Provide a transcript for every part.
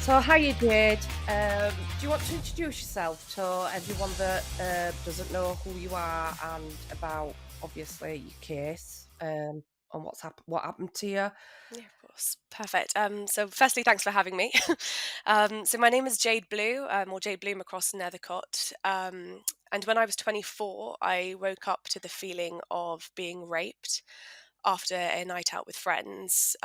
So, how you did? Do you want to introduce yourself to everyone that doesn't know who you are and about obviously your case and what happened to you? Yeah, of course. Perfect. So firstly, thanks for having me. So my name is Jade Blue, or Jade Bloom across Nethercot. And when I was 24, I woke up to the feeling of being raped after a night out with friends.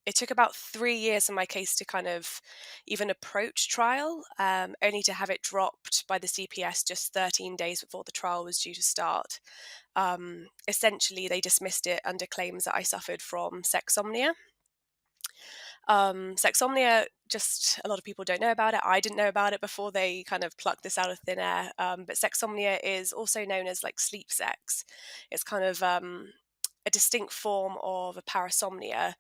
It took about 3 years in my case to kind of even approach trial, only to have it dropped by the CPS just 13 days before the trial was due to start. Essentially, they dismissed it under claims that I suffered from sexsomnia. Sexsomnia, just a lot of people don't know about it. I didn't know about it before they kind of plucked this out of thin air. But sexsomnia is also known as like sleep sex. It's kind of a distinct form of a parasomnia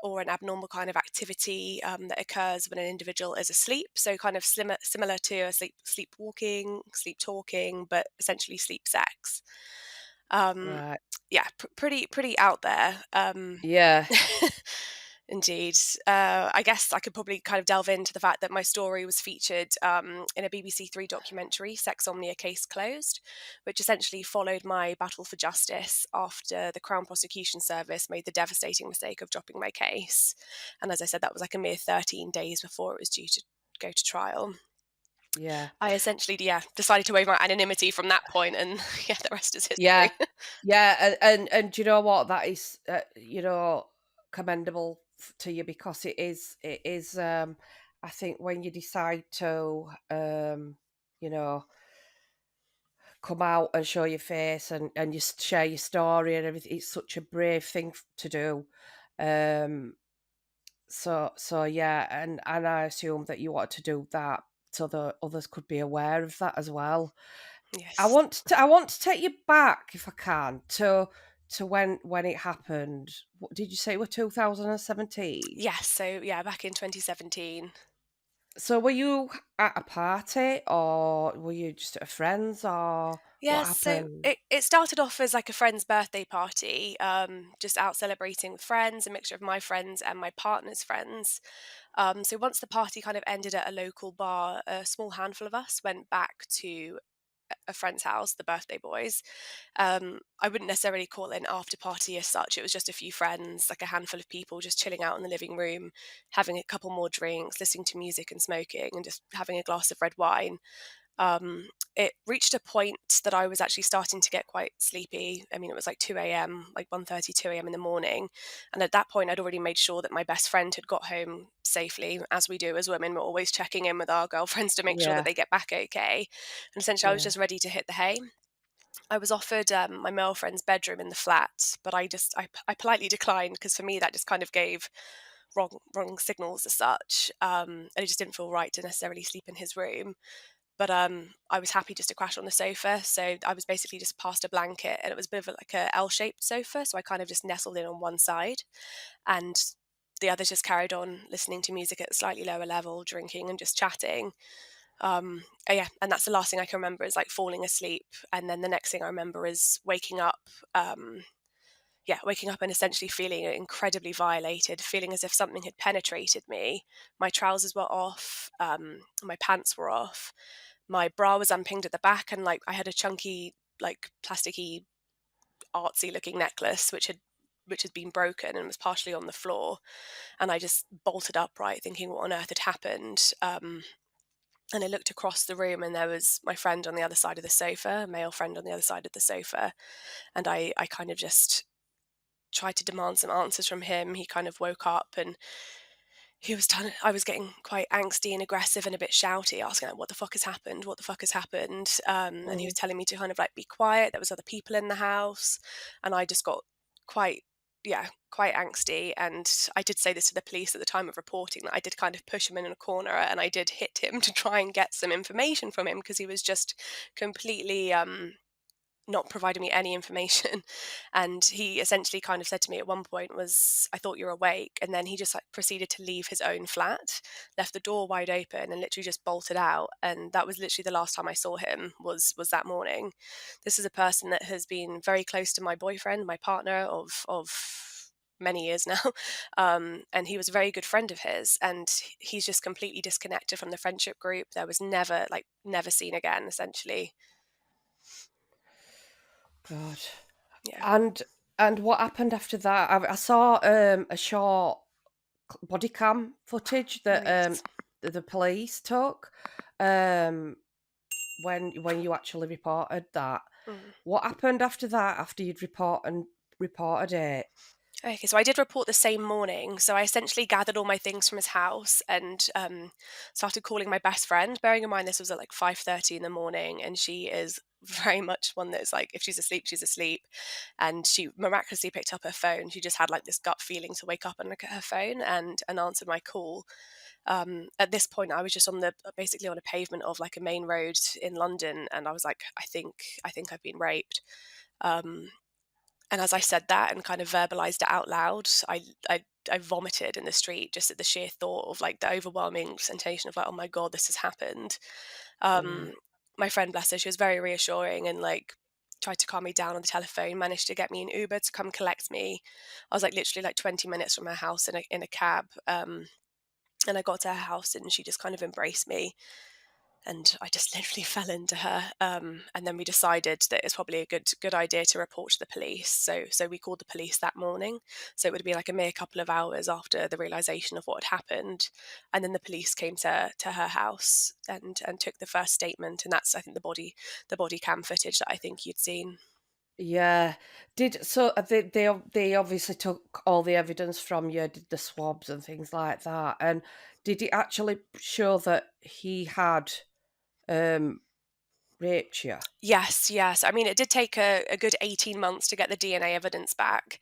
or an abnormal kind of activity that occurs when an individual is asleep. So kind of similar to a sleepwalking, sleep talking, but essentially sleep sex. Um, Right. yeah, pretty out there. Yeah. Indeed. I guess I could probably kind of delve into the fact that my story was featured in a BBC Three documentary, Sexsomnia Case Closed, which essentially followed my battle for justice after the Crown Prosecution Service made the devastating mistake of dropping my case. And as I said, that was like a mere 13 days before it was due to go to trial. Yeah. I essentially, yeah, decided to waive my anonymity from that point, and yeah, the rest is Yeah. history. Yeah. And do you know what? That is, commendable to you because it is. I think when you decide to, you know, come out and show your face and share your story and everything. It's such a brave thing to do. Um, so yeah, and I assume that you want to do that so that others could be aware of that as well. Yes. I want to take you back if I can to when it happened. What did you say it was 2017? Yes. So yeah, back in 2017. So were you at a party or were you just at a friend's or what Yes, so happened? it started off as like a friend's birthday party, just out celebrating with friends, a mixture of my friends and my partner's friends. So once the party kind of ended at a local bar, a small handful of us went back to a friend's house, the birthday boys. I wouldn't necessarily call it an after party as such. It was just a few friends, like a handful of people just chilling out in the living room, having a couple more drinks, listening to music and smoking, and just having a glass of red wine. It reached a point that I was actually starting to get quite sleepy. I mean, it was like 2 a.m., like 1:30, 2 a.m. in the morning. And at that point, I'd already made sure that my best friend had got home safely. As we do as women, we're always checking in with our girlfriends to make sure that Yeah, they get back okay. And essentially, I was yeah, just ready to hit the hay. I was offered my male friend's bedroom in the flat, but I politely declined because for me that just kind of gave wrong signals as such, and it just didn't feel right to necessarily sleep in his room. But, I was happy just to crash on the sofa, so I was basically just passed a blanket, and it was a bit of like a L-shaped sofa, so I kind of just nestled in on one side, and the others just carried on listening to music at a slightly lower level, drinking and just chatting. Yeah, and that's the last thing I can remember is, like, falling asleep, and then the next thing I remember is um waking up and essentially feeling incredibly violated, feeling as if something had penetrated me. My trousers were off, my pants were off, my bra was unpinned at the back, and like I had a chunky, like plasticky, artsy looking necklace which had been broken and was partially on the floor. And I just bolted upright, thinking what on earth had happened. And I looked across the room, and there was my friend on the other side of the sofa, a male friend on the other side of the sofa. And I kind of just tried to demand some answers from him. He kind of woke up, and I was getting quite angsty and aggressive and a bit shouty, asking like, "What the fuck has happened? What the fuck has happened?" And he was mm, telling me to kind of like be quiet. There was other people in the house, and I just got quite, yeah, quite angsty. And I did say this to the police at the time of reporting, that I did kind of push him in a corner, and I did hit him to try and get some information from him because he was just completely not providing me any information. And he essentially kind of said to me at one point was, "I thought you're awake." And then he just like proceeded to leave his own flat, left the door wide open, and literally just bolted out. And that was literally the last time I saw him was that morning. This is a person that has been very close to my boyfriend, my partner of many years now. And he was a very good friend of his, and he's just completely disconnected from the friendship group. There was never, like, never seen again, essentially. God. Yeah. And what happened after that? I saw a short body cam footage Oh, that yes. the police took um when you actually reported that. Mm. What happened after that? After you'd reported it? Okay, so I did report the same morning. So I essentially gathered all my things from his house and started calling my best friend. Bearing in mind this was at like 5:30 in the morning, and she is very much one that's like, if she's asleep, she's asleep. And she miraculously picked up her phone. She just had like this gut feeling to wake up and look at her phone and answered my call. At this point, I was just on the basically on a pavement of like a main road in London, and I was like, I think I've been raped. Um, and as I said that and kind of verbalized it out loud, I vomited in the street just at the sheer thought of like the overwhelming sensation of like, oh my God, this has happened. Yeah. Um, my friend, bless her, she was very reassuring and like tried to calm me down on the telephone, managed to get me an Uber to come collect me. I was like literally like 20 minutes from her house in a cab. And I got to her house and she just kind of embraced me, and I just literally fell into her. And then we decided that it's probably a good idea to report to the police. So we called the police that morning. So it would be like a mere couple of hours after the realization of what had happened, and then the police came to her house and took the first statement. And that's, I think, the body cam footage that I think you'd seen. Yeah. They obviously took all the evidence from you, did the swabs and things like that. And did it actually show that he had um raped you? Yes, yes. I mean, it did take a good 18 months to get the DNA evidence back.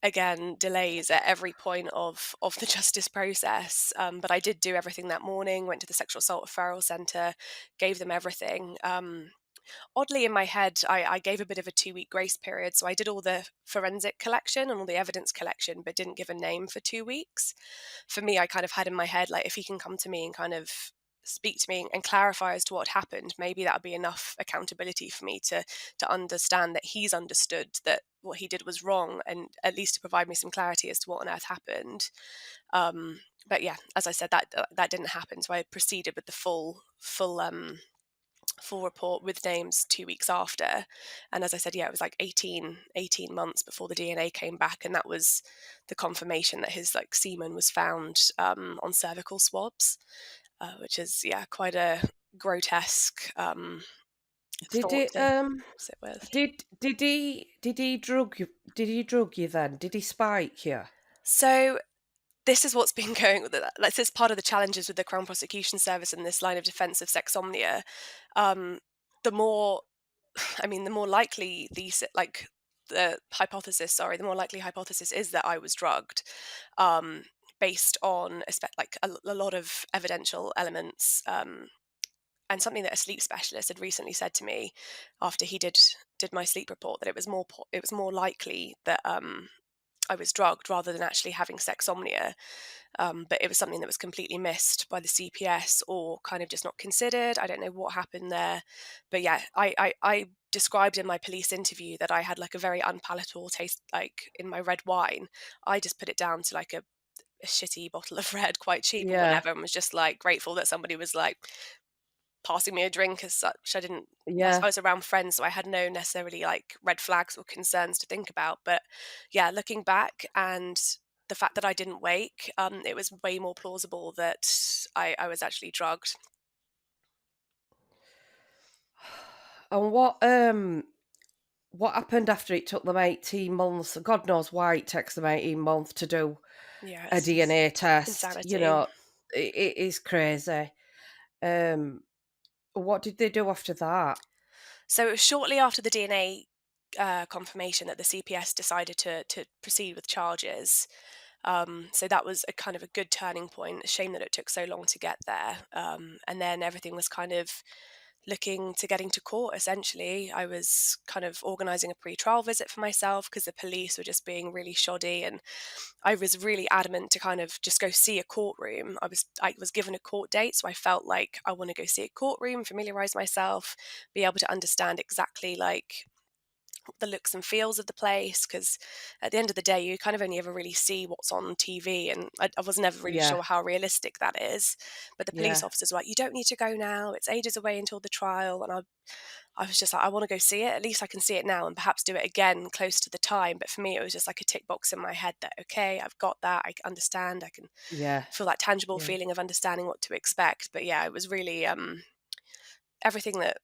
Again, delays at every point of the justice process. But I did do everything that morning, went to the sexual assault referral centre, gave them everything. Oddly, in my head, I gave a bit of a 2-week grace period. So I did all the forensic collection and all the evidence collection, but didn't give a name for 2 weeks. For me, I kind of had in my head, like, if he can come to me and kind of speak to me and clarify as to what happened, maybe that would be enough accountability for me to understand that he's understood that what he did was wrong, and at least to provide me some clarity as to what on earth happened. But yeah, as I said, that didn't happen. So I proceeded with the full report with names 2 weeks after. And as I said, yeah, it was like 18 months before the DNA came back. And that was the confirmation that his like semen was found on cervical swabs, which is, yeah, quite a grotesque Did thought it to sit with. did he drug you, then? Did he spike you? So this is what's been going with it. This is part of the challenges with the Crown Prosecution Service in this line of defence of sexsomnia. The more I mean, the more likely the more likely hypothesis is that I was drugged, um, based on like a lot of evidential elements, and something that a sleep specialist had recently said to me after he did my sleep report, that it was more likely that I was drugged rather than actually having sexsomnia. But it was something that was completely missed by the CPS or kind of just not considered. I don't know what happened there. But yeah, I described in my police interview that I had like a very unpalatable taste, like in my red wine. I just put it down to like a shitty bottle of red, quite cheap or Yeah. whatever, and was just like grateful that somebody was like passing me a drink as such. I didn't I Yeah. was around friends, so I had no necessarily like red flags or concerns to think about. But yeah, looking back and the fact that I didn't wake, it was way more plausible that I was actually drugged. And what happened after it took them 18 months? God knows why it takes them 18 months to do Yeah, a it's just DNA test. insanity. It is crazy. Um, what did they do after that? So it was shortly after the DNA confirmation that the CPS decided to proceed with charges. So that was a kind of a good turning point. A shame that it took so long to get there. And then everything was kind of looking to getting to court. Essentially, I was kind of organising a pre-trial visit for myself because the police were just being really shoddy, and I was really adamant to kind of just go see a courtroom. I was given a court date, so I felt like I want to go see a courtroom, familiarise myself, be able to understand exactly like the looks and feels of the place, because at the end of the day, you kind of only ever really see what's on TV, and I was never really Yeah. sure how realistic that is. But the police Yeah. officers were like, "You don't need to go now. It's ages away until the trial." And I was just like, "I want to go see it. At least I can see it now, and perhaps do it again close to the time." But for me, it was just like a tick box in my head that, okay, I've got that. I understand. I can Yeah. feel that tangible Yeah. feeling of understanding what to expect. But yeah, it was really everything that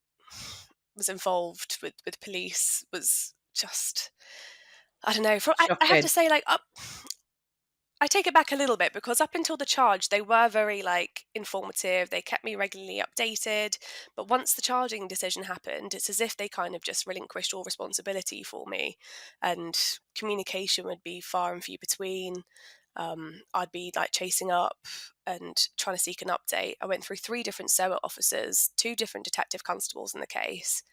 was involved with police was just, I don't know. I have to Shocking. say, like, I take it back a little bit, because up until the charge, they were very like informative. They kept me regularly updated. But once the charging decision happened, it's as if they kind of just relinquished all responsibility for me, and communication would be far and few between. I'd be like chasing up and trying to seek an update. I went through three different SOA officers, two different detective constables in the case,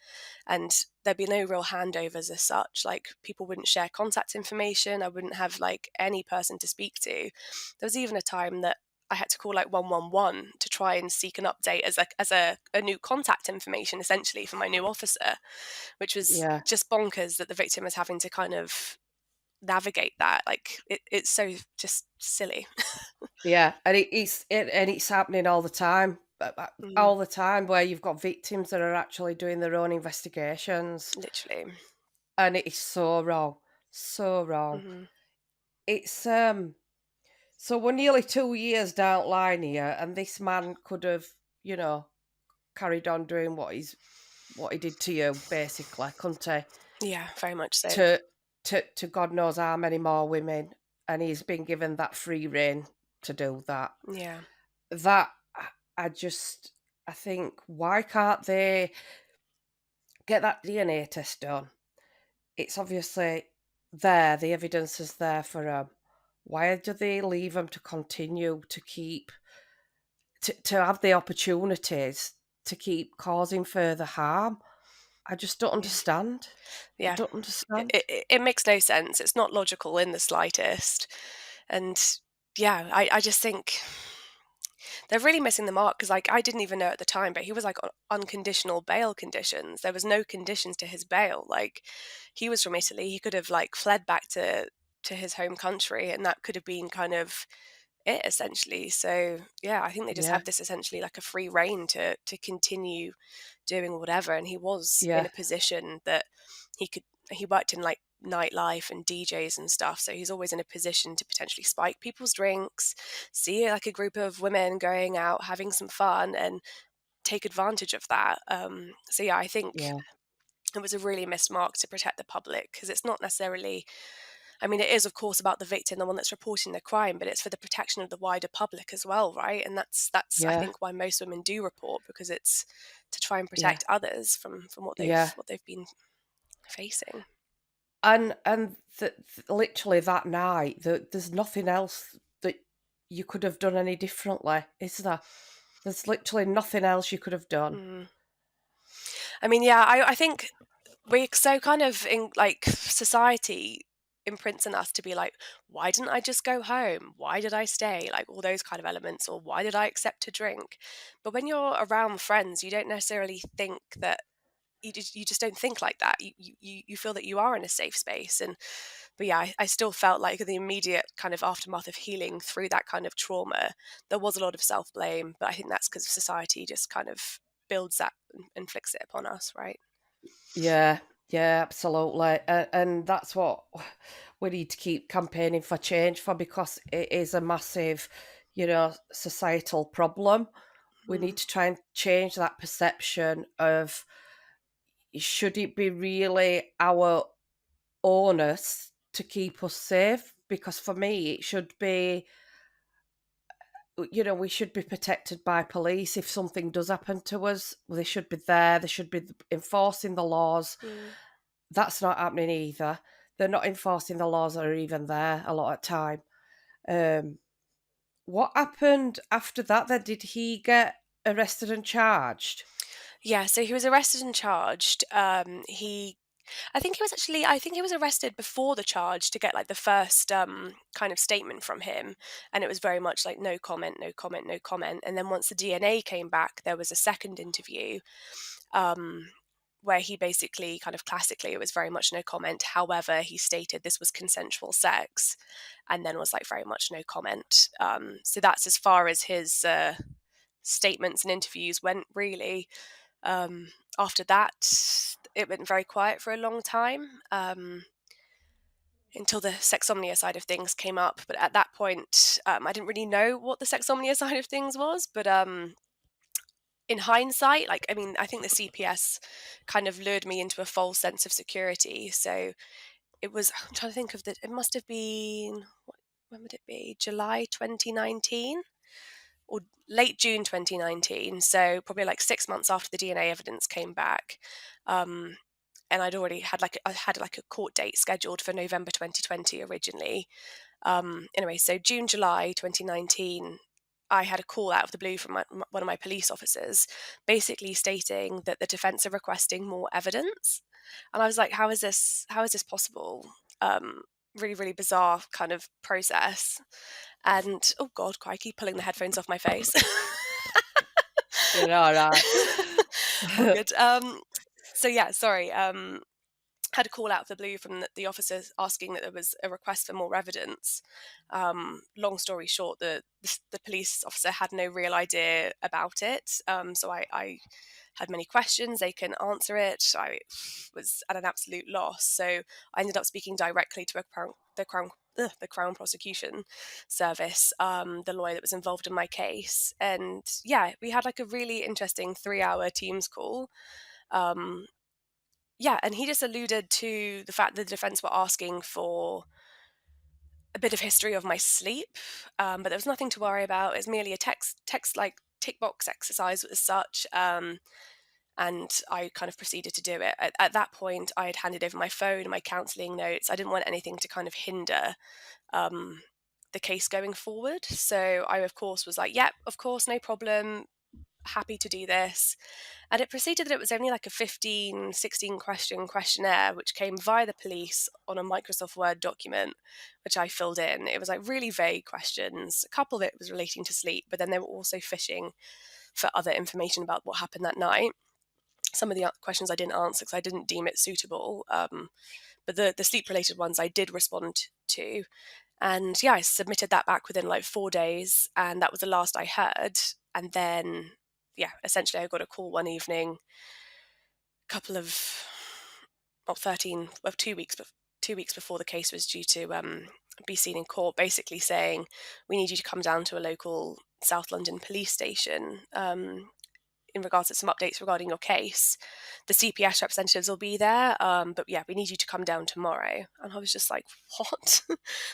and there'd be no real handovers as such. Like, people wouldn't share contact information. I wouldn't have like any person to speak to. There was even a time that I had to call like 111 to try and seek an update as like as a new contact information, essentially, for my new officer, which was Yeah. just bonkers that the victim is having to kind of navigate that. Like, it's so just silly. Yeah. And it's happening all the time. Mm, All the time where you've got victims that are actually doing their own investigations. literally. And it is so wrong. So wrong. Hmm. It's so we're nearly 2 years down the line here, and this man could have, you know, carried on doing what he did to you, basically, couldn't he? Yeah, very much so. To to God knows how many more women, and he's been given that free rein to do that. Yeah. That I just I think, why can't they get that DNA test done? It's obviously there, the evidence is there for them. Why do they leave them to continue to keep to have the opportunities to keep causing further harm? I just don't Yeah. understand. I Yeah. don't It, understand. it makes no sense. It's not logical in the slightest. And yeah, I just think they're really missing the mark, because like I didn't even know at the time, but he was like on unconditional bail conditions. There was no conditions to his bail. Like, he was from Italy. He could have like fled back to his home country, and that could have been kind of it, essentially. So yeah, I think they just Yeah, have this essentially like a free reign to continue doing whatever. And he was in yeah, a position that he worked in like nightlife and DJs and stuff, so he's always in a position to potentially spike people's drinks, see like a group of women going out having some fun, and take advantage of that. So yeah, I think yeah, it was a really missed mark to protect the public, because it's not necessarily, I mean, it is, of course, about the victim, the one that's reporting the crime, but it's for the protection of the wider public as well, right? And that's I yeah, think why most women do report, because it's to try and yeah, protect others from yeah. what they've been facing. Literally that night, there's nothing else that you could have done any differently, is there? There's literally nothing else you could have done. Mm. I mean, yeah, I think we're so kind of in like society imprints on us to be like, why didn't I just go home? Why did I stay? Like all those kind of elements, or why did I accept to drink? But when you're around friends, you don't necessarily think that you just don't think like that. You feel that you are in a safe space. And but yeah, I still felt like the immediate kind of aftermath of healing through that kind of trauma, there was a lot of self blame. But I think that's because society just kind of builds that and inflicts it upon us, right? Yeah, yeah, absolutely. And that's what we need to keep campaigning for change for, because it is a massive, societal problem. We Mm. need to try and change that perception of, should it be really our onus to keep us safe? Because for me, it should be, we should be protected by police. If something does happen to us, they should be there. They should be enforcing the laws. Mm. That's not happening either. They're not enforcing the laws that are even there a lot of time. Um, what happened after that then? Did he get arrested and charged? Yeah, so he was arrested and charged. I think he was arrested before the charge to get like the first kind of statement from him, and it was very much like no comment, no comment, no comment. And then once the DNA came back, there was a second interview. Um, where he basically kind of classically, it was very much no comment. However, he stated this was consensual sex, and then was like very much no comment. So that's as far as his statements and interviews went, really. Um, After that, it went very quiet for a long time, until the sexsomnia side of things came up. But at that point, I didn't really know what the sexsomnia side of things was. But in hindsight, like, I mean, I think the CPS kind of lured me into a false sense of security. So it was, I'm trying to think of it must have been, when would it be? July 2019 or late June 2019. So probably like 6 months after the DNA evidence came back. Um, and I'd already had I had like a court date scheduled for November 2020 originally. Anyway, so June, July 2019, I had a call out of the blue from one of my police officers, basically stating that the defence are requesting more evidence, and I was like, "How is this? How is this possible?" Really, really bizarre kind of process. And oh God, crikey, pulling the headphones off my face. You're all right. All good. So yeah, sorry. Had a call out of the blue from the officers asking that there was a request for more evidence. Long story short, the police officer had no real idea about it. So I had many questions. They can answer it. I was at an absolute loss. So I ended up speaking directly to the Crown Prosecution Service, the lawyer that was involved in my case. And yeah, we had like a really interesting 3-hour Teams call. Um, yeah, and he just alluded to the fact that the defense were asking for a bit of history of my sleep, but there was nothing to worry about. It's merely a text like tick box exercise as such, and I kind of proceeded to do it. At that point, I had handed over my phone and my counselling notes. I didn't want anything to kind of hinder um, the case going forward. So I, of course, was like, "Yep, of course, no problem. Happy to do this." And it proceeded that it was only like a 15, 16 question questionnaire, which came via the police on a Microsoft Word document, which I filled in. It was like really vague questions. A couple of it was relating to sleep, but then they were also fishing for other information about what happened that night. Some of the questions I didn't answer because I didn't deem it suitable. But the sleep related ones I did respond to. And yeah, I submitted that back within like 4 days, and that was the last I heard. And then, yeah, essentially, I got a call one evening, couple of, well, 13, well, 2 weeks, 2 weeks before the case was due to be seen in court, basically saying, "We need you to come down to a local South London police station. In regards to some updates regarding your case. The CPS representatives will be there, but yeah, we need you to come down tomorrow." And I was just like, "What?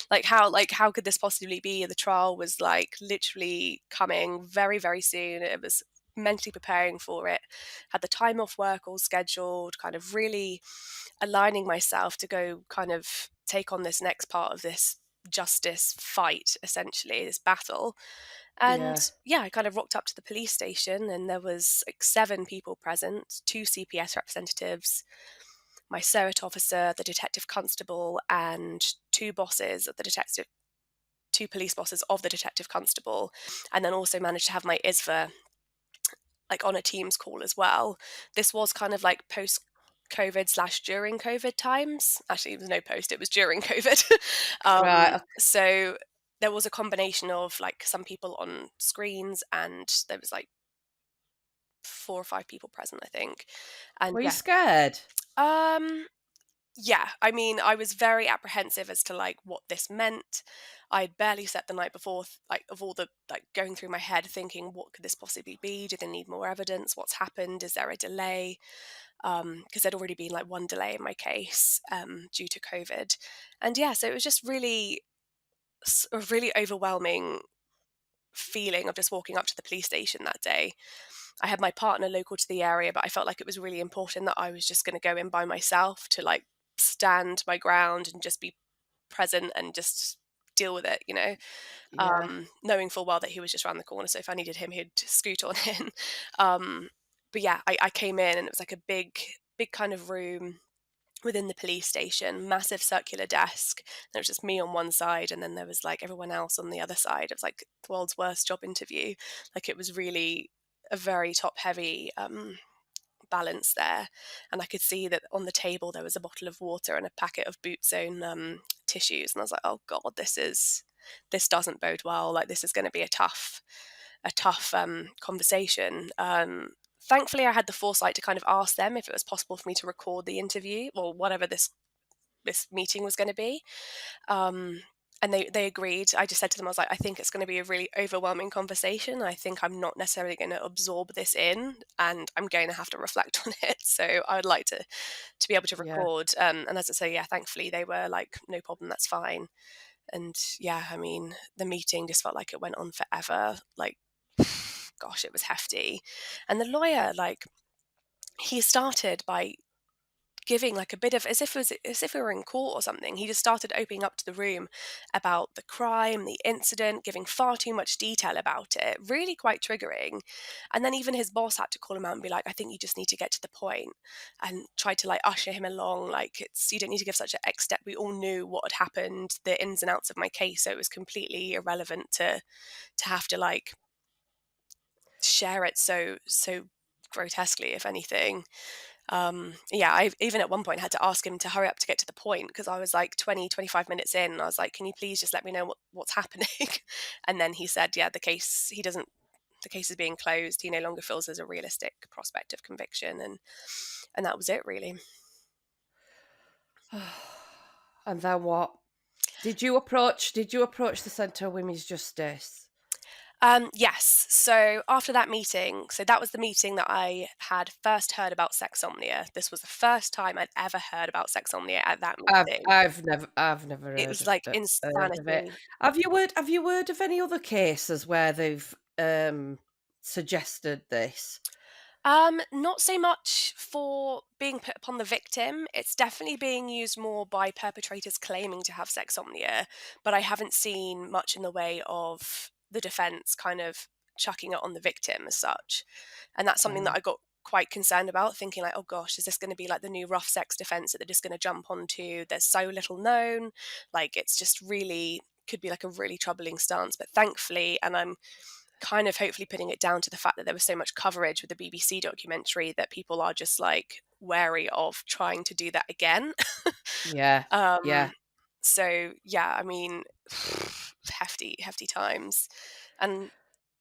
Like how could this possibly be?" The trial was like literally coming very, very soon. It was mentally preparing for it, had the time off work all scheduled, kind of really aligning myself to go kind of take on this next part of this justice fight, essentially, this battle. And Yeah. yeah, I kind of rocked up to the police station, and there was like 7 people present, 2 CPS representatives, my SERT officer, the detective constable, and 2 bosses of the detective, 2 police bosses of the detective constable, and then also managed to have my ISVA like on a Teams call as well. This was kind of like post COVID slash during COVID times. Actually, it was no post, it was during COVID. Right. So there was a combination of like some people on screens, and there was like 4 or 5 people present, I think. And Were you yeah, scared? um, yeah, I mean, I was very apprehensive as to like what this meant. I'd barely slept the night before, like of all the like going through my head, thinking, what could this possibly be? Do they need more evidence? What's happened? Is there a delay? Because there'd already been like one delay in my case due to COVID, and yeah, so it was just really a really overwhelming feeling of just walking up to the police station that day. I had my partner local to the area, but I felt like it was really important that I was just going to go in by myself to like stand my ground and just be present and just deal with it. Yeah. Knowing full well that he was just around the corner. So if I needed him, he'd scoot on in. Um, but yeah, I came in, and it was like a big, big kind of room within the police station, massive circular desk. There was just me on one side, and then there was like everyone else on the other side. It was like the world's worst job interview. Like it was really a very top heavy balance there. And I could see that on the table there was a bottle of water and a packet of Boots Own tissues, and I was like, oh god, this doesn't bode well. Like, this is going to be a tough conversation. Thankfully, I had the foresight to kind of ask them if it was possible for me to record the interview or whatever this meeting was going to be. Um, and they agreed. I just said to them, I was like, I think it's going to be a really overwhelming conversation. I think I'm not necessarily going to absorb this in, and I'm going to have to reflect on it. So I would like to be able to Yeah. record. And as I say, yeah, thankfully they were like, no problem, that's fine. And yeah, I mean, the meeting just felt like it went on forever. Like, gosh, it was hefty. And the lawyer, like, he started by giving like a bit of, as if we were in court or something. He just started opening up to the room about the crime, the incident, giving far too much detail about it, really quite triggering. And then even his boss had to call him out and be like, I think you just need to get to the point, and tried to like usher him along. Like, it's, you don't need to give such an X step. We all knew what had happened, the ins and outs of my case, so it was completely irrelevant to have to like share it so grotesquely, if anything. Yeah, I even at one point had to ask him to hurry up to get to the point, because I was like 20, 25 minutes in, and I was like, can you please just let me know what's happening? And then he said, yeah, the case is being closed. He no longer feels there's a realistic prospect of conviction, and that was it, really. And then what? Did you approach the Centre of Women's Justice? Yes. So after that meeting, so that was the meeting that I had first heard about sexsomnia. This was the first time I'd ever heard about sexsomnia at that meeting. I've never It was like heard of it. insanity. Have you heard of any other cases where they've, suggested this? Not so much for being put upon the victim. It's definitely being used more by perpetrators claiming to have sexsomnia, but I haven't seen much in the way of the defense kind of chucking it on the victim as such. And that's something that Right. I got quite concerned about, thinking like, oh gosh, is this going to be like the new rough sex defense that they're just going to jump onto? There's so little known. Like, it's just really could be like a really troubling stance. But thankfully, and I'm kind of hopefully putting it down to the fact that there was so much coverage with the BBC documentary, that people are just like wary of trying to do that again. Yeah. Yeah. um, so yeah, I mean, hefty times. And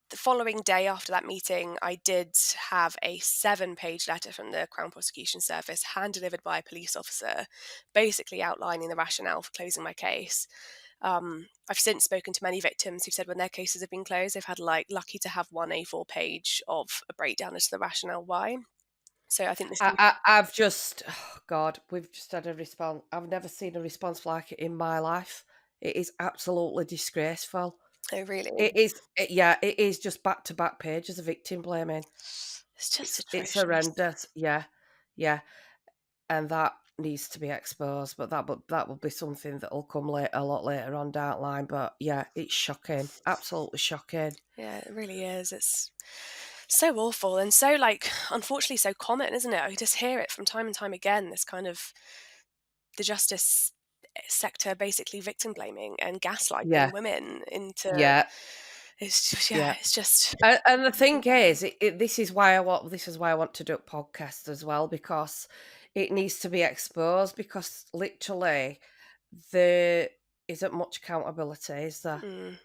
the following day after that meeting, I did have a 7-page letter from the Crown Prosecution Service, hand delivered by a police officer, basically outlining the rationale for closing my case. I've since spoken to many victims who said when their cases have been closed, they've had like lucky to have one A4 page of a breakdown as to the rationale why. So I think this. I've just oh god, we've just had a response. I've never seen a response like it in my life. It is absolutely disgraceful. Oh, really? Yeah, it is just back to back pages of victim blaming. It's just It's atrocious. horrendous. Yeah. Yeah. And that needs to be exposed, but that will be something that'll come later, a lot later on down the line. But yeah, it's shocking. Absolutely shocking. Yeah, it really is. It's so awful and so, like, unfortunately so common, isn't it? I just hear it from time and time again, this kind of the justice sector basically victim blaming and gaslighting Yeah. women into Yeah. it's just, yeah, Yeah. it's just And the thing is, this is why I want to do a podcast as well, because it needs to be exposed, because literally there isn't much accountability, is there? mm,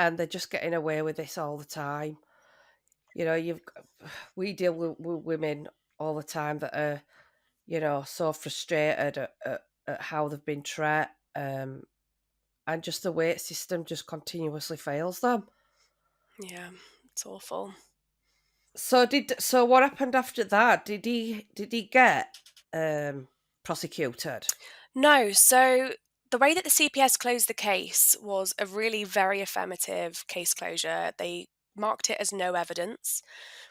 And they're just getting away with this all the time. You know, we deal with women all the time that are, so frustrated at how they've been treated, and just the weight system just continuously fails them. yeah, it's awful. So what happened after that? Did he get prosecuted? No, so the way that the CPS closed the case was a really very affirmative case closure. They marked it as no evidence,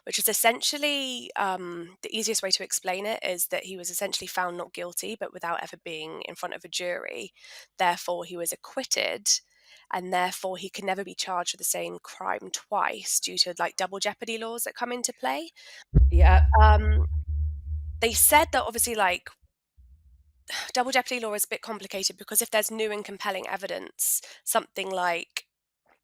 which is essentially the easiest way to explain it is that he was essentially found not guilty, but without ever being in front of a jury. Therefore, he was acquitted, and therefore he can never be charged with the same crime twice due to like double jeopardy laws that come into play. Yeah, Um, they said that obviously, like, double jeopardy law is a bit complicated because if there's new and compelling evidence, something like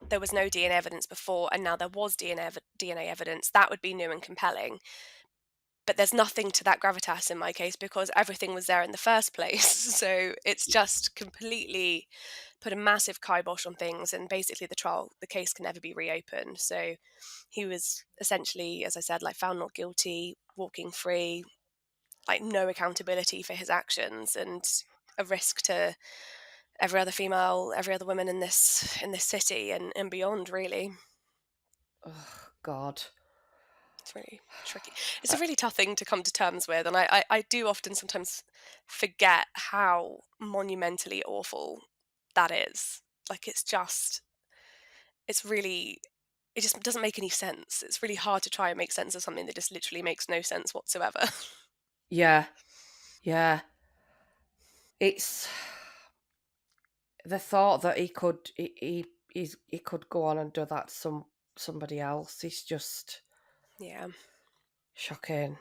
there was no DNA evidence before and now there was DNA evidence, that would be new and compelling. but there's nothing to that gravitas in my case because everything was there in the first place. So it's just completely put a massive kibosh on things, and basically the case can never be reopened. So he was essentially, as I said, like found not guilty, walking free, like no accountability for his actions, and a risk to every other female, every other woman in this city and beyond. Really, Oh God. it's really tricky. It's a really tough thing to come to terms with, and I do often sometimes forget how monumentally awful that is. Like it's really it just doesn't make any sense. It's really hard to try and make sense of something that just literally makes no sense whatsoever. Yeah, yeah. It's the thought that he could go on and do that to somebody else is just Yeah. shocking.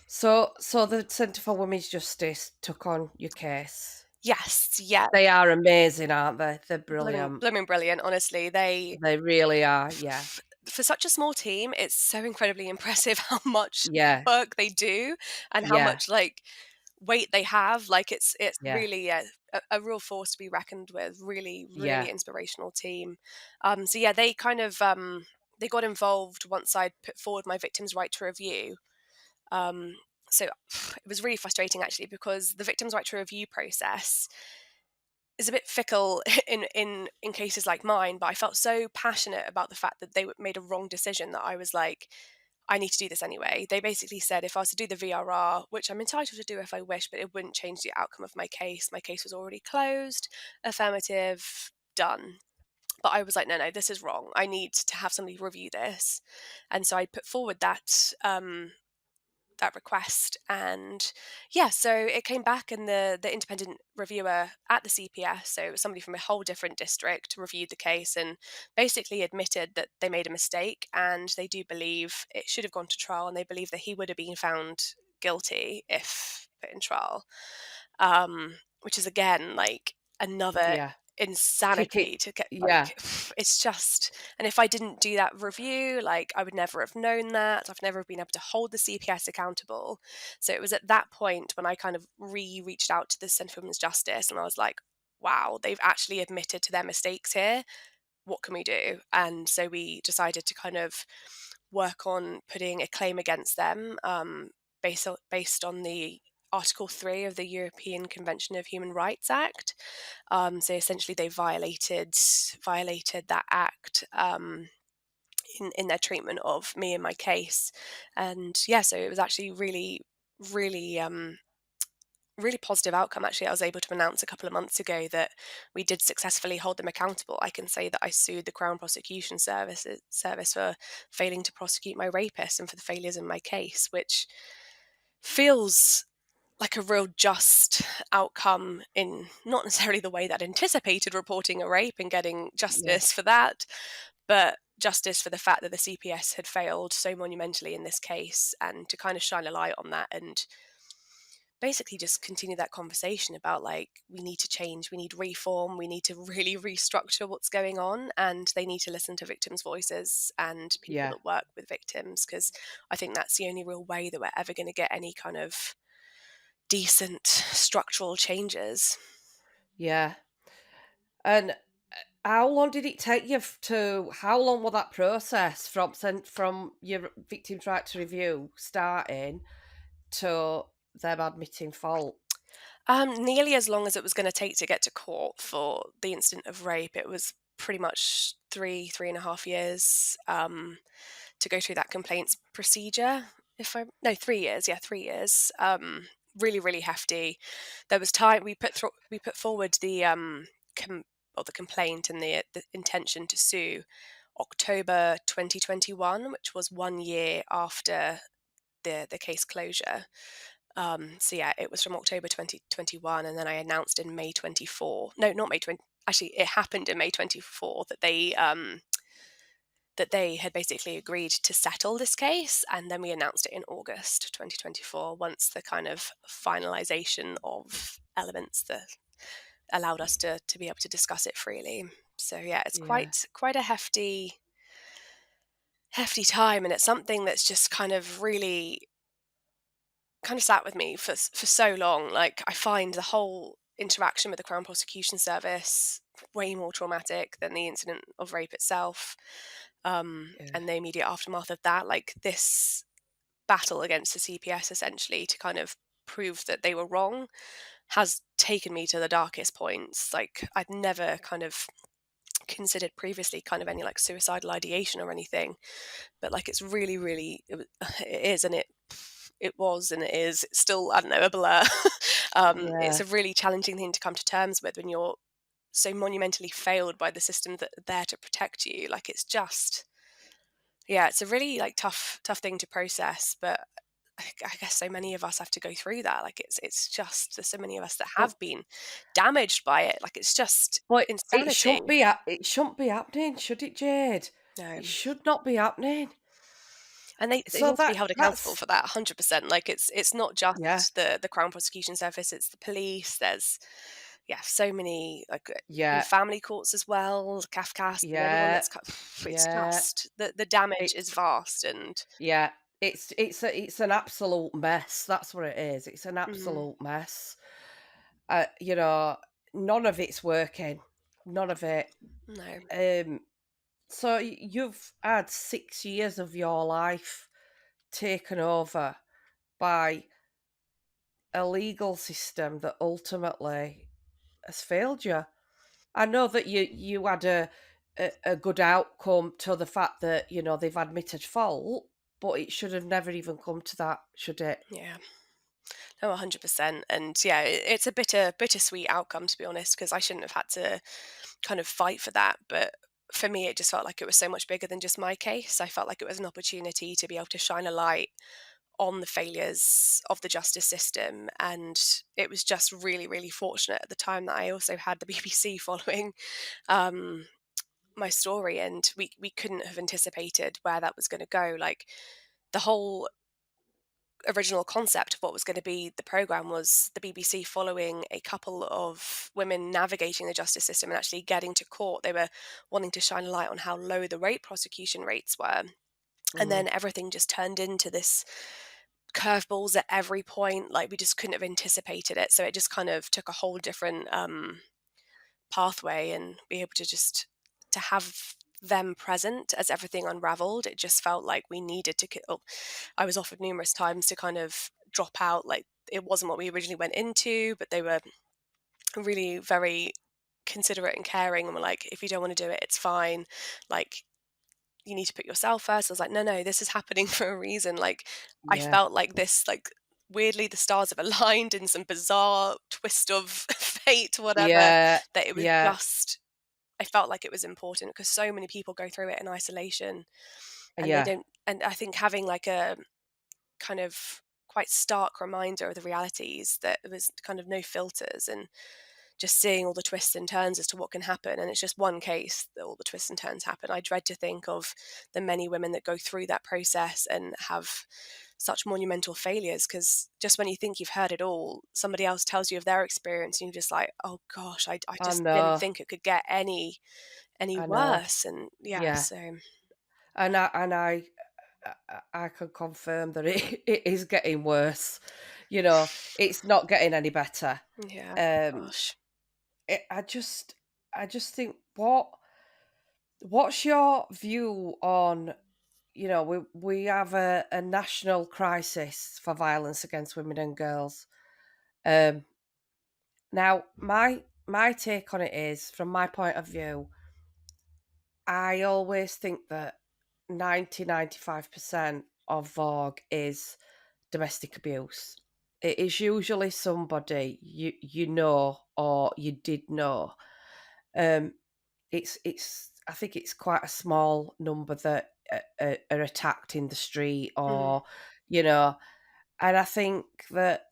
So the Centre for Women's Justice took on your case. Yes, yeah. They are amazing, aren't they? They're Blooming brilliant. blooming brilliant, honestly. They They really are. Yeah, f for such a small team, it's so incredibly impressive how much yeah, work they do and how yeah, much, like, weight they have. Like, it's yeah, really a real force to be reckoned with. Really, really yeah, inspirational team. So yeah, they kind of, they got involved once I'd put forward my victim's right to review. Um, so it was really frustrating actually because the victim's right to review process is a bit fickle in cases like mine, but I felt so passionate about the fact that made a wrong decision that I was like, I need to do this anyway. They basically said if I was to do the VRR, which I'm entitled to do if I wish, but it wouldn't change the outcome of my case. My case was already closed, affirmative, done. But I was like, no, no, this is wrong. I need to have somebody review this. And so I put forward that request, and yeah, so it came back, and the independent reviewer at the CPS, so it was somebody from a whole different district, reviewed the case and basically admitted that they made a mistake, and they do believe it should have gone to trial, and they believe that he would have been found guilty if put in trial, which is again like another yeah. Kick it. insanity to get Yeah, like it's just. And if I didn't do that review, like I would never have known that. I've never been able to hold the CPS accountable. So it was at that point when I kind of reached out to the Centre for Women's Justice, and I was like, wow, they've actually admitted to their mistakes here. What can we do? And so we decided to kind of work on putting a claim against them, based on the Article 3 of the European Convention of Human Rights Act. So essentially, they violated that act, in their treatment of me and my case. And yeah, so it was actually really, really positive outcome. Actually, I was able to announce a couple of months ago that we did successfully hold them accountable. I can say that I sued the Crown Prosecution Service for failing to prosecute my rapist and for the failures in my case, which feels like a real just outcome in not necessarily the way that anticipated reporting a rape and getting yeah, justice for that, but justice for the fact that the CPS had failed so monumentally in this case, and to kind of shine a light on that and basically just continue that conversation about like we need to change, we need reform, we need to really restructure what's going on, and they need to listen to victims' voices and people yeah, that work with victims, because I think that's the only real way that we're ever going to get any kind of decent structural changes. yeah. And how long did it take you to? How long was that process from your victim's right to review starting to them admitting fault? Nearly as long as it was going to take to get to court for the incident of rape. It was pretty much 3.5 years, to go through that complaints procedure. If I no 3 years, yeah, 3 years. Really, really hefty. There was time we put forward the or the complaint and the intention to sue October 2021, which was 1 year after the case closure. So yeah, it was from October 2021, and then I announced in May 24. No, not May 20. Actually, it happened in May 24 that they had basically agreed to settle this case, and then we announced it in August 2024. Once the kind of finalization of elements that allowed us to be able to discuss it freely. So yeah, it's Yeah, quite a hefty time, and it's something that's just kind of really kind of sat with me for so long. Like, I find the whole interaction with the Crown Prosecution Service way more traumatic than the incident of rape itself, Yeah. and the immediate aftermath of that. Like, this battle against the CPS, essentially, to kind of prove that they were wrong, has taken me to the darkest points. Like, I'd never kind of considered previously kind of any like suicidal ideation or anything, but like it's really, really, it is, and it was, and it is, it's still, I don't know, a blur. It's Yeah. a really challenging thing to come to terms with when you're so monumentally failed by the system that are there to protect you. Like, it's just, yeah, it's a really like tough thing to process, but I guess so many of us have to go through that. Like, it's just, there's so many of us that But have been damaged by it. Like, it's just but it insanity. shouldn't be it shouldn't be happening, should it, Jade? No. It should not be happening. And they So need to be held accountable that's for that 100%. Like, it's not yeah, just the Crown Prosecution Service, it's the police. There's, yeah, so many, like, in yeah, family courts as well, Kafkas and anyone yeah, that's it's yeah. just the damage is It's vast. And yeah, it's an absolute mess. That's what it is. It's an mm, absolute mess. You know, none of it's working. None of it. no, Um, so you've had 6 years of your life taken over by a legal system that ultimately has failed you. I know that you had a good outcome to the fact that they've admitted fault, but it should have never even come to that, should it? yeah. No, 100%. And yeah, it's a bittersweet outcome, to be honest, because I shouldn't have had to kind of fight for that. But for me, it just felt like it was so much bigger than just my case. I felt like it was an opportunity to be able to shine a light on the failures of the justice system. And it was just really, really fortunate at the time that I also had the BBC following um, my story, and we couldn't have anticipated where that was going to go. Like, the whole original concept of what was going to be the program was the BBC following a couple of women navigating the justice system and actually getting to court. They were wanting to shine a light on how low the rape prosecution rates were. And Mm, then everything just turned into this curveballs at every point. Like, we just couldn't have anticipated it. So it just kind of took a whole different pathway, and be able to just to have them present as everything unraveled. It just felt like we needed to I was offered numerous times to kind of drop out. Like, it wasn't what we originally went into, but they were really very considerate and caring, and were like, if you don't want to do it, it's fine. Like, you need to put yourself first. I was like, no, no, this is happening for a reason. Like, I yeah, felt like this, like, weirdly the stars have aligned in some bizarre twist of fate, whatever, yeah, that it was yeah, just, I felt like it was important because so many people go through it in isolation, and they yeah, don't. And I think having like a kind of quite stark reminder of the realities, that there was kind of no filters, and just seeing all the twists and turns as to what can happen. And it's just one case that all the twists and turns happen. I dread to think of the many women that go through that process and have such monumental failures, because just when you think you've heard it all, somebody else tells you of their experience, and you're just like, oh gosh, I I just didn't know, think it could get any I know, worse. And yeah, yeah, so and I can confirm that it, it is getting worse. It's not getting any better. yeah, Um, gosh. it, I just think what's your view on we have a national crisis for violence against women and girls. Um, Now, my take on it is, from my point of view, I always think that 95% of Vogue is domestic abuse. It is usually somebody you know or you did know. Um, it's I think it's quite a small number that are attacked in the street, Mm, or you know, and I think that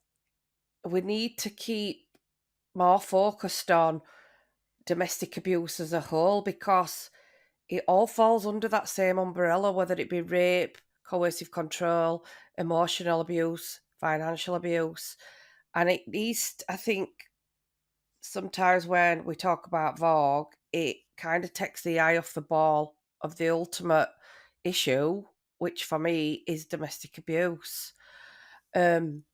we need to keep more focused on domestic abuse as a whole, because it all falls under that same umbrella, whether it be rape, coercive control, emotional abuse, financial abuse. And it needs, I think, sometimes when we talk about Vogue, it kind of takes the eye off the ball of the ultimate issue, which for me is domestic abuse. Um,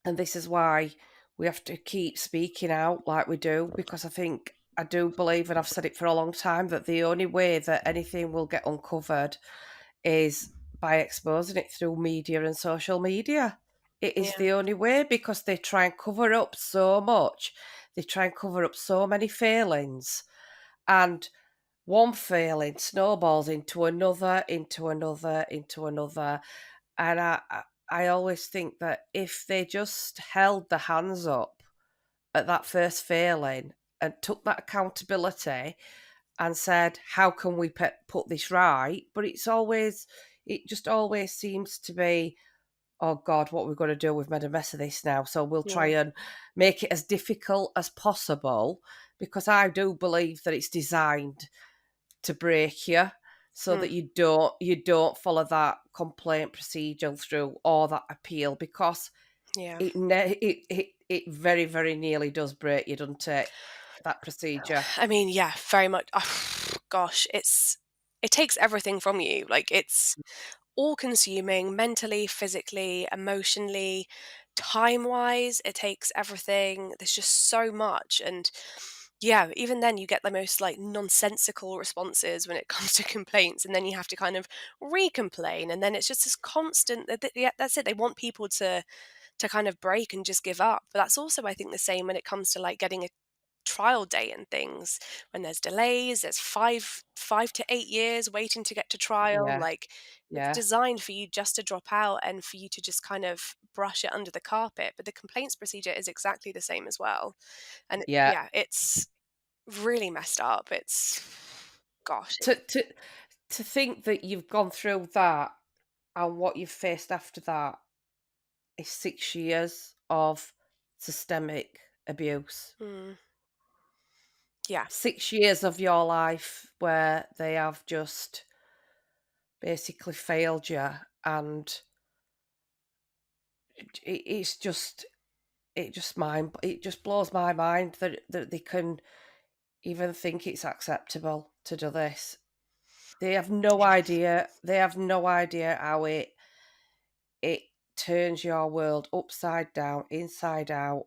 And this is why we have to keep speaking out like we do, because I do believe, and I've said it for a long time, that the only way that anything will get uncovered is by exposing it through media and social media. It is Yeah. the only way, because they try and cover up so much. They try and cover up so many failings. And one failing snowballs into another, into another, into another. And I always think that if they just held their hands up at that first failing and took that accountability and said, "How can we put this right?" But it just always seems to be, "Oh God, what we're going to do? We've made a mess of this now, so we'll try Yeah. and make it as difficult as possible." Because I do believe that it's designed to break you, so that Mm. you don't follow that complaint procedure through, or that appeal, because Yeah. it very, very nearly does break you, doesn't it? That procedure. I mean, yeah, very much. Gosh, it takes everything from you. Like, it's all consuming mentally, physically, emotionally, time wise. It takes everything. There's just so much. And yeah, even then, you get the most like nonsensical responses when it comes to complaints. And then you have to kind of re complain. And then it's just this constant. Yeah, that's it. They want people to kind of break and just give up. But that's also, I think, the same when it comes to like getting a trial date and things. When there's delays, there's 5 to 8 years waiting to get to trial. Yeah, Like, it's yeah, designed for you just to drop out and for you to just kind of brush it under the carpet. But the complaints procedure is exactly the same as well. And yeah. yeah, it's really messed up. It's gosh. To to to think that you've gone through that, and what you've faced after that is 6 years of systemic abuse. Mm, yeah. 6 years of your life where they have just basically failed you, and it's just it just blows my mind that they can even think it's acceptable to do this. Yeah. They have no idea how it turns your world upside down, inside out,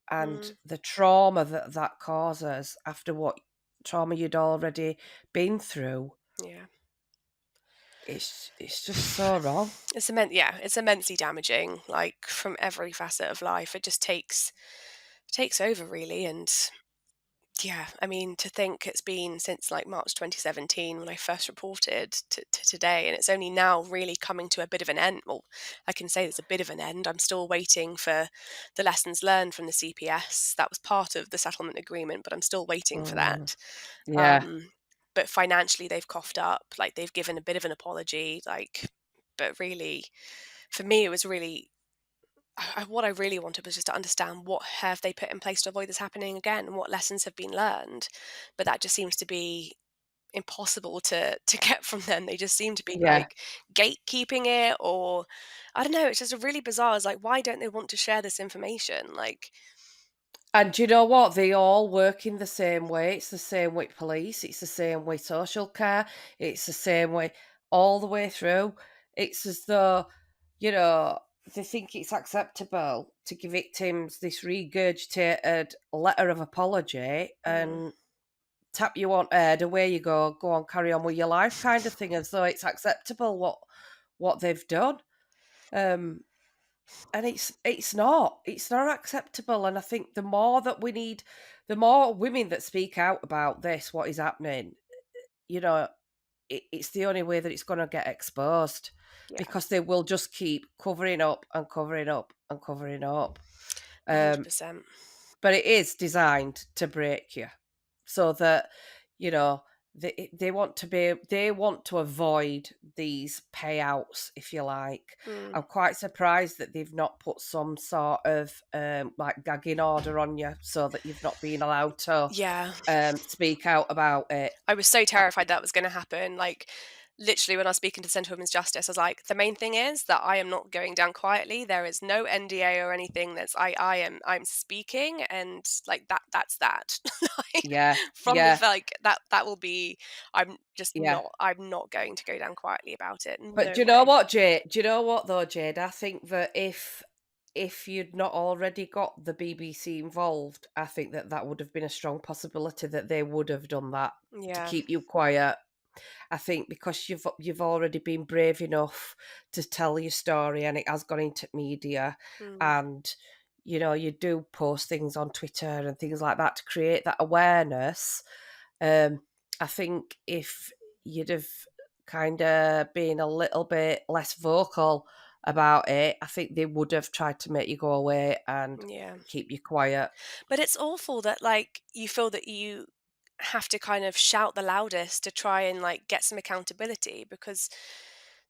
and Mm, the trauma that that causes after what trauma you'd already been through. yeah. It's just so wrong. It's immensely damaging, like from every facet of life. It just takes over really. And yeah, I mean, to think it's been since like March 2017 when I first reported to today, and it's only now really coming to a bit of an end. Well, I can say there's a bit of an end. I'm still waiting for the lessons learned from the CPS. That was part of the settlement agreement, but I'm still waiting for Mm, that. yeah. Um, but financially, they've coughed up, like they've given a bit of an apology, like, but really, for me, it was really what I really wanted was just to understand what have they put in place to avoid this happening again, and what lessons have been learned. But that just seems to be impossible to get from them. They just seem to be Yeah. like gatekeeping it, or I don't know. It's just really bizarre. It's like, why don't they want to share this information? Like, And do you know what? They all work in the same way. It's the same with police. It's the same with social care. It's the same way all the way through. It's as though, you know, they think it's acceptable to give victims this regurgitated letter of apology mm, and tap you on head, away you go on, carry on with your life, kind of thing, as though it's acceptable what they've done. Um, and it's not acceptable. And I think the more women that speak out about this, what is happening, you know, it's the only way that it's going to get exposed, yeah, because they will just keep covering up and covering up and covering up. Um, 100%. but it is designed to break you, so that, you know, they want to avoid these payouts, if you like. Mm, I'm quite surprised that they've not put some sort of like gagging order on you, so that you've not been allowed to yeah. speak out about it. I was so Uh, terrified that was gonna happen, like, literally when I was speaking to Centre for Women's Justice, I was like, "The main thing is that I am not going down quietly, there is no NDA or anything that's I'm speaking, and, like, that's that." Like, yeah, from the yeah, like, that will be yeah. I'm not going to go down quietly about it, But no do you know way. what, Jade? Do you know what though, Jade? I think that if you'd not already got the BBC involved, I think that that would have been a strong possibility that they would have done that to Yeah. keep you quiet. I think because you've already been brave enough to tell your story and it has gone into media, Mm, and you do post things on Twitter and things like that to create that awareness. um I think if you'd have kind of been a little bit less vocal about it, I think they would have tried to make you go away and yeah. keep you quiet. But it's awful that, like, you feel that you have to kind of shout the loudest to try and, like, get some accountability because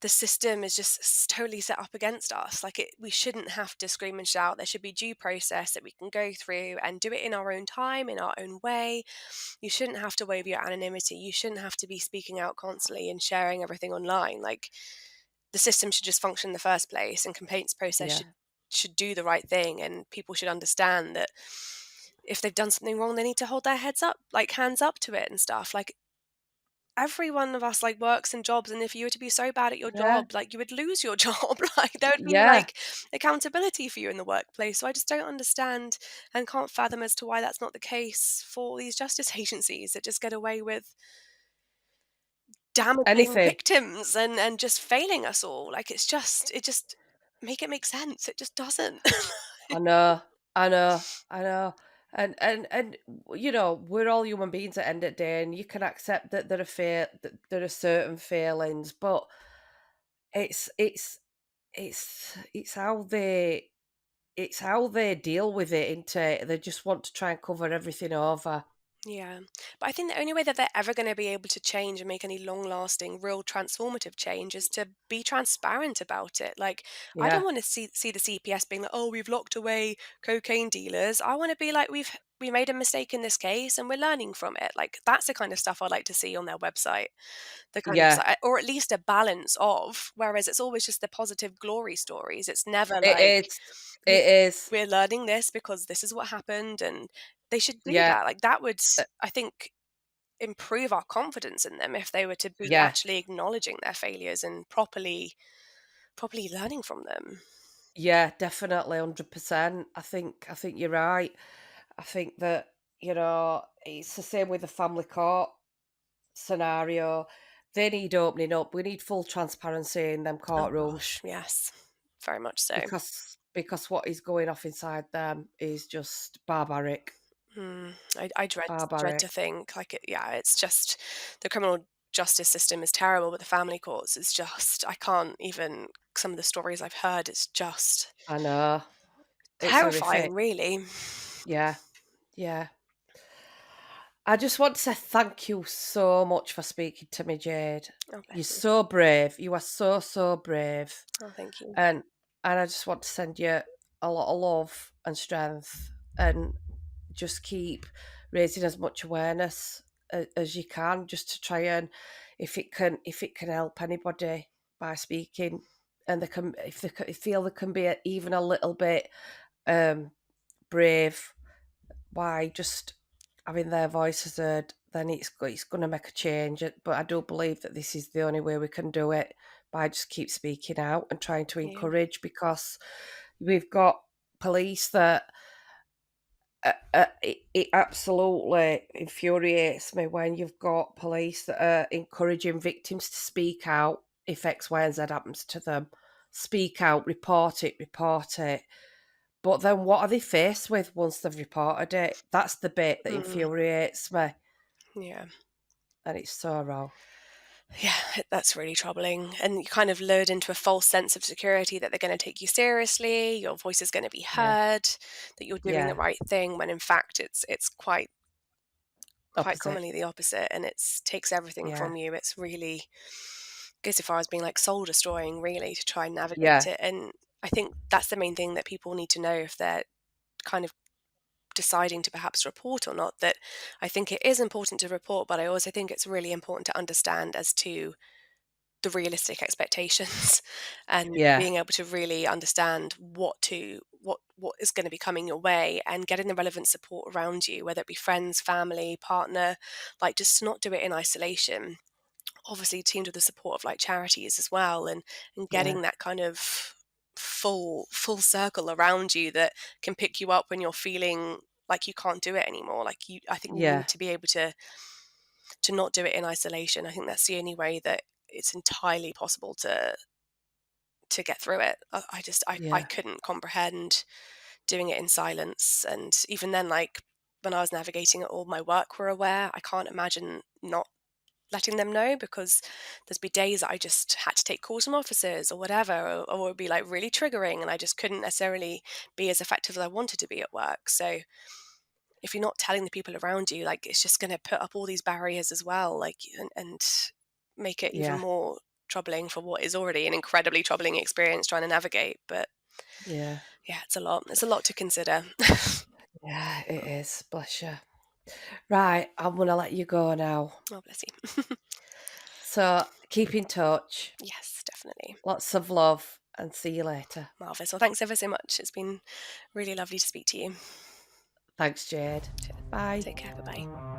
the system is just totally set up against us. Like, we shouldn't have to scream and shout. There should be due process that we can go through and do it in our own time, in our own way. You shouldn't have to waive your anonymity. You shouldn't have to be speaking out constantly and sharing everything online. Like, the system should just function in the first place, and complaints process Yeah. should do the right thing, and people should understand that if they've done something wrong, they need to hold their heads up, like hands up to it and stuff. Like, every one of us like works in jobs, and if you were to be so bad at your Yeah. job, like, you would lose your job. Like, there would be Yeah. like accountability for you in the workplace. So I just don't understand and can't fathom as to why that's not the case for these justice agencies that just get away with damaging Anything. victims and just failing us all. Like, it just make it make sense. It just doesn't. I know, I know, I know. And we're all human beings at the end of the day, and you can accept that that there are certain failings, but it's it's it's how they deal with it, into they just want to try and cover everything over. Yeah. But I think the only way that they're ever going to be able to change and make any long lasting, real transformative change is to be transparent about it. Like, I don't Yeah, want to see the CPS being like, oh, we've locked away cocaine dealers. I want to be like, we made a mistake in this case and we're learning from it. Like, that's the kind of stuff I'd like to see on their website. The kind of yeah, or at least a balance of, whereas it's always just the positive glory stories. It's never it like is, we it is. we're learning this because this is what happened, and they should do Yeah, that. Like, that would, uh, I think, improve our confidence in them if they were to be yeah, actually acknowledging their failures and properly learning from them. yeah, definitely, 100%. I think you're right. I think that it's the same with the family court scenario. They need opening up. We need full transparency in them Oh courtrooms, gosh, yes, very much so. because what is going off inside them is just barbaric, I dread to barbaric. think, like, yeah, it's just the criminal justice system is terrible, but the family courts is just, I can't even. Some of the stories I've heard, it's just I know, it's terrifying, horrific. really. Yeah, yeah. I just want to say thank you so much for speaking to me, Jade. Oh, You're bless you. so brave. You are so, so brave. Oh, thank you. And I just want to send you a lot of love and strength, and just keep raising as much awareness as you can, just to try and, if it can help anybody by speaking, and they can, if they feel they can be even a little bit um brave, why just having their voices heard, then it's going to make a change. But I do believe that this is the only way we can do it, by just keep speaking out and trying to Yeah. encourage, because we've got police that it absolutely infuriates me when you've got police that are encouraging victims to speak out if X, Y, and Z happens to them. Speak out, report it, report it. But then what are they faced with once they've reported it? That's the bit that Mm, infuriates me, yeah. and it's so wrong. Yeah, that's really troubling. And you kind of lured into a false sense of security that they're going to take you seriously, your voice is going to be Yeah, heard, that you're doing the yeah, right thing, when in fact it's quite opposite. commonly the opposite, and it's takes everything Yeah, from you. It's really goes as far as being like soul destroying, really, to try and navigate yeah, it. And I think that's the main thing that people need to know if they're kind of deciding to perhaps report or not. That I think it is important to report, but I also think it's really important to understand as to the realistic expectations and yeah, being able to really understand what is going to be coming your way, and getting the relevant support around you, whether it be friends, family, partner, like, just to not do it in isolation. Obviously teamed with the support of like charities as well, and yeah, getting that kind of full circle around you that can pick you up when you're feeling like you can't do it anymore. Like I think you Yeah. need to be able to not do it in isolation. I think that's the only way that it's entirely possible to get through it. I Yeah. couldn't comprehend doing it in silence. And even then, like when I was navigating it all, my work were aware. I can't imagine not letting them know, because there's be days that I just had to take calls from officers or whatever, or it would be like really triggering, and I just couldn't necessarily be as effective as I wanted to be at work. So if you're not telling the people around you, like it's just going to put up all these barriers as well, like and make it even Yeah. more troubling for what is already an incredibly troubling experience trying to navigate. But Yeah. yeah, it's a lot. It's a lot to consider. Yeah, it is. Bless you. Right, I'm gonna let you go now. Oh, bless you. So keep in touch. Yes, definitely. Lots of love and see you later. Marvelous. Well, thanks ever so much. It's been really lovely to speak to you. Thanks, Jade. Bye. Take care. Bye bye.